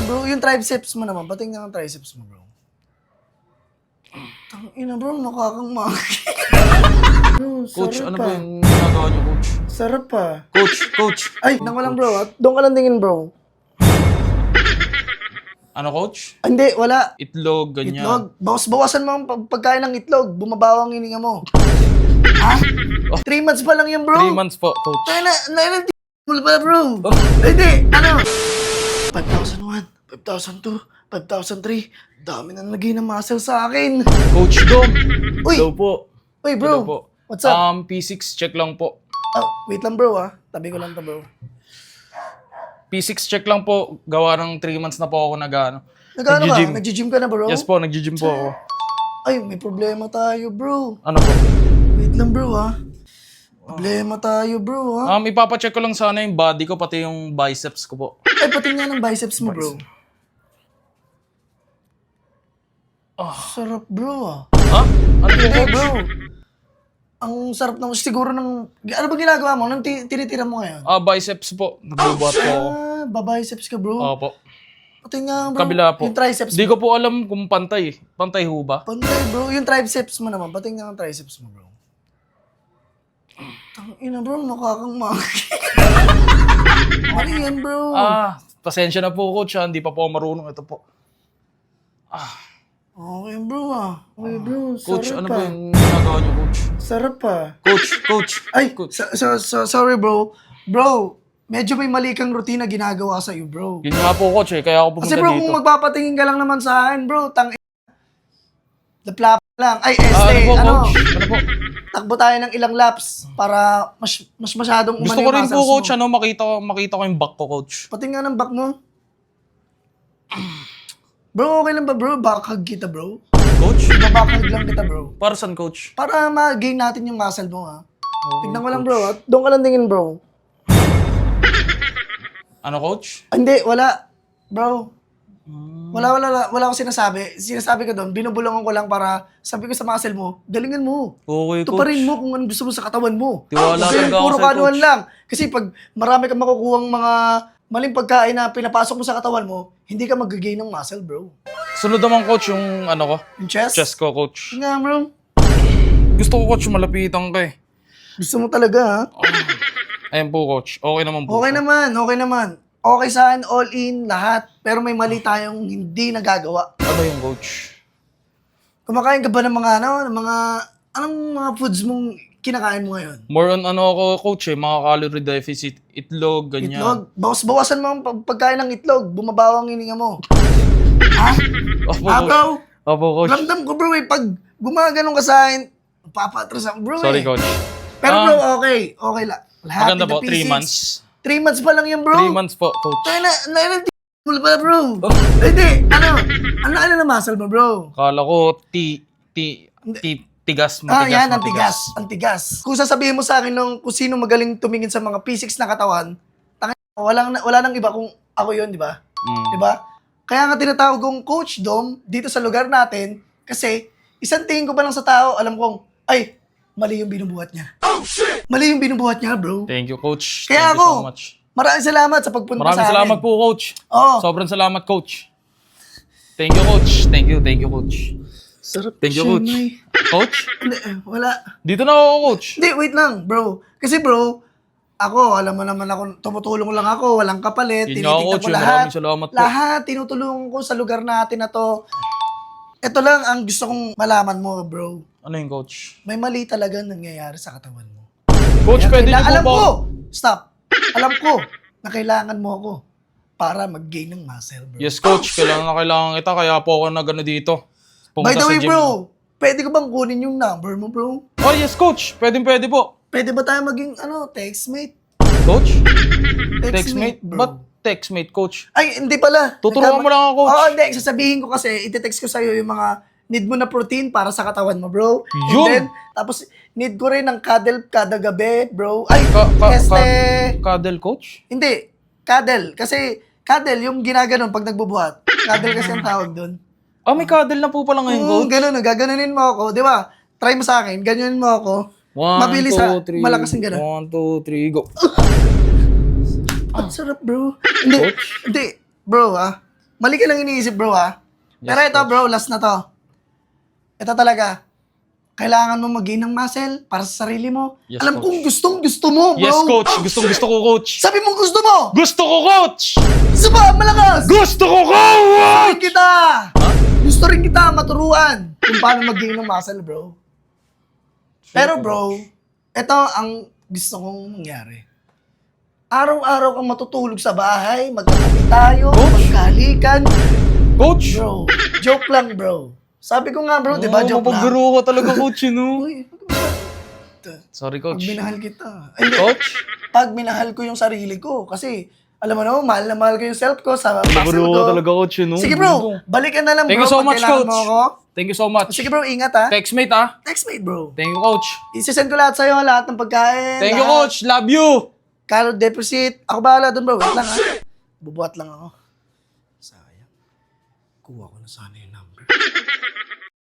bro, yung triceps mo naman. Patingin ang triceps mo, bro. Tangina, bro, nakakang maki. Bro, Coach, sarap ano pa. ba yung ginagawa niyo, coach? Sarap pa. Coach. Ay, nang walang bro, at doon ka lang tingin, bro. Ano, coach? Hindi, wala. Itlog, ganyan. Itlog. Bawas-bawasan mo ang pagkain ng itlog. Bumabaw ang hininga mo. Ha? 3 months pa lang yan, bro. 3 months po, coach. Tayo na, mo pala, bro. Hindi, ano? 5,001, 5,002, 5,003. Dami na naging ng muscle sa akin. Coach Dom. Uy! Hello po. Uy, Hello bro. po. What's up? P6 check lang po. Oh, wait lang, bro, ah. Tabi ko lang to, bro. P6 check lang po. Gawa ng 3 months na po ako Nag-ano ka? Nag-gym. Nag-gym ka na, bro? Yes po, nag-gym po ako. Ay, may problema tayo, bro. Ano po? Wait lang, bro, ah. Problema tayo, bro, ha? Ipapacheck ko lang sana yung body ko, pati yung biceps ko po. Ay, pati nga ng biceps mo, bro. Sarap, bro, ah. Ha? Ano po, Hindi, coach? bro. Ang sarap naman siguro ng... Ano ba ginagawa mo? Nang tinitira mo ngayon? Biceps po. Nagbubuhat po ako. Babiceps ka, bro. Opo. Pati nga, bro. Kabila po. Yung triceps Hindi mo. ko po alam kung pantay. Pantay ho ba? Pantay, bro. Yung triceps mo naman. Pati nga ang triceps mo, bro. Tangina, bro. Nakakang maki. Ano yan, bro? Pasensya na po, coach. Hindi pa po ako marunong. Ito po. Okay, bro, ah. Okay, bro. Coach, Sarap ano pa. ba yung ginagawa niyo, coach? Sarap pa. Coach. Ay, Coach. sorry, bro. Bro, medyo may mali kang routine na ginagawa sa'yo, bro. Yun nga po, coach. Kaya ako Kasi pumunta bro, dito. kung magpapatingin ka lang naman sa akin, bro, laplap lang. Ay, ano po, ano? coach? Ano po? Takbo tayo ng ilang laps para mas masyadong Gusto umano ko yung rin po, muscles coach. mo. Makita ko yung back ko, coach. Pati nga ng back mo. Bro, okay lang ba, bro? Bakhag kita, bro. Coach? Babakhag lang kita, bro. Para saan, coach? Para ma-gain natin yung muscle mo, ha? Tignan ko lang, bro. At doon ka lang tingin, bro. Ano, coach? Hindi, wala. Bro. Wala akong sinasabi. Sinasabi ko doon, binubulungan ko lang para sabi ko sa muscle mo, galingan mo. Okay, coach. Tuparin mo kung anong gusto mo sa katawan mo. Tiwala Okay, talaga ako puro sa'yo, kanuhan coach. lang. Kasi pag marami kang makukuhang mga maling pagkain na pinapasok mo sa katawan mo, hindi ka mag-gain ng muscle, bro. Sunod naman, coach, yung ano ko. Yung chest? Chest ko, coach. Nga, bro. Gusto ko, coach, malapitan ka eh. Gusto mo talaga, ha? Ayan po, coach. Okay naman po. Okay naman. Okay saan, all in, lahat. Pero may mali tayong hindi nagagawa. Ano yung coach? Kumakain ka ba ng mga, anong mga foods mong kinakain mo ngayon? More on ano ako, coach eh. Mga calorie deficit. Itlog, ganyan. Itlog. Bawas-bawasan mo ang pagkain ng itlog. Bumabaw ang hininga mo. Ha? Opo, Ah, coach. bro? Opo, coach. Ramdam ko, bro, eh. Pag gumaganon ka sa akin, papatras ako, bro, Sorry, eh. coach. Pero bro, okay. Okay lang. Lahat Maganda in the po, 3 P6. months. 3 months pa lang yan, bro. 3 months po, coach. Tayo na mo pala, bro. Hindi, ano na muscle mo, bro? Kala ko, tigas, matigas, Yan, matigas. ang tigas. Kung sasabihin mo sa akin kung sino magaling tumingin sa mga P6 na katawan, wala nang iba kung ako yon, di ba? Di ba? Kaya nga tinatawag kong Coach Dom dito sa lugar natin kasi isang tingin ko pa lang sa tao, alam kong, ay, mali yung binubuhat niya. Oh, shit! Mali yung binubuhat niya, bro. Thank you, coach. Kaya Thank you so ako, much. maraming salamat sa pagpunta Maraming sa akin. salamat po, coach. Oo. Sobrang salamat, coach. Thank you, coach. Thank you, coach. Sarap Thank you, siya, coach. May. Coach? Hindi, wala. Dito na ako, coach. Hindi, wait lang, bro. Kasi bro, ako, alam mo naman ako, tumutulong lang ako, walang kapalit, Yun nga, tinitignan coach. ko lahat. Maraming salamat po. Lahat, tinutulungan ko sa lugar natin na to. Ito lang ang gusto kong malaman mo, bro. Ano yung coach? May mali talaga nangyayari sa katawan mo. Coach, pwede niyo po Alam ba? ko! Stop! Alam ko na kailangan mo ako para mag-gain ng muscle, bro. Yes, coach. Kailangan kita. Kaya po ako nagano dito. By Pumunta the sa way, gym. bro, pwede ko bang kunin yung number mo, bro? Oh, yes, coach. Pwede po. Pwede ba tayo maging, textmate? Coach? Textmate? bro. Ba't textmate, coach? Ay, hindi pala. Tuturuan mo lang ako, coach. Oo, hindi. Sasabihin ko kasi, iti-text ko sa'yo yung mga need mo na protein para sa katawan mo, bro. Yun! And then, tapos, need ko rin ng cuddle kada gabi, bro. Ay, Cuddle, coach? hindi. Cuddle. Kasi, cuddle, yung ginaganon pag nagbubuhat. Cuddle kasi ang tawag doon. May cuddle na po pala ngayon, coach. Ganun, gaganunin mo ako. Di ba? Try mo sa akin, ganyanin mo ako. 1, Mabilis 2, 3. malakas yung ganun. 1, 2, 3, go. Ang sarap, bro. Hindi, Coach? hindi. Bro, Mali ka lang iniisip, bro, ha? Yes, Pero ito, coach. bro, last na to. Ito talaga. Kailangan mo mag-gain ng muscle para sa sarili mo. Yes, Alam coach. kong gusto mo, bro. Yes, coach. Gusto ko, coach. Sabi mo gusto mo. Gusto ko, coach! Isa ba? Malakas. Gusto ko, Gusto coach! rin kita. Gusto rin kita maturuan kung paano mag-gain ng muscle, bro. Pero, bro, ito ang gusto kong mangyari. Araw-araw kang matutulog sa bahay, magkakapi tayo, Coach? magkahalikan. Coach! Bro, joke lang, bro. Sabi ko nga, bro, di ba, joke lang? Mapaguro ka talaga, coach, Uy, Sorry, pag coach. minahal kita. Ay, hindi. Coach? Pag minahal ko yung sarili ko. Kasi, alam mo naman, mahal na mahal ko yung self ko sa muscle Mapaguro ka ko. talaga, coach, Sige, bro. Balikan na lang, bro. Thank you so pag much, kailangan coach. mo ako. Thank you so much. Sige, bro, ingat, ha. Textmate, ah. Next mate, bro. Thank you, coach. Isisend ko lahat sa'yo, lahat ng pagkain. Thank you, lahat. coach. Love you. Calorie deficit. Ako bahala dun, bro. Wait lang, ha. Bubuhat lang ako. Sayang. Kuha ko na sana yung number.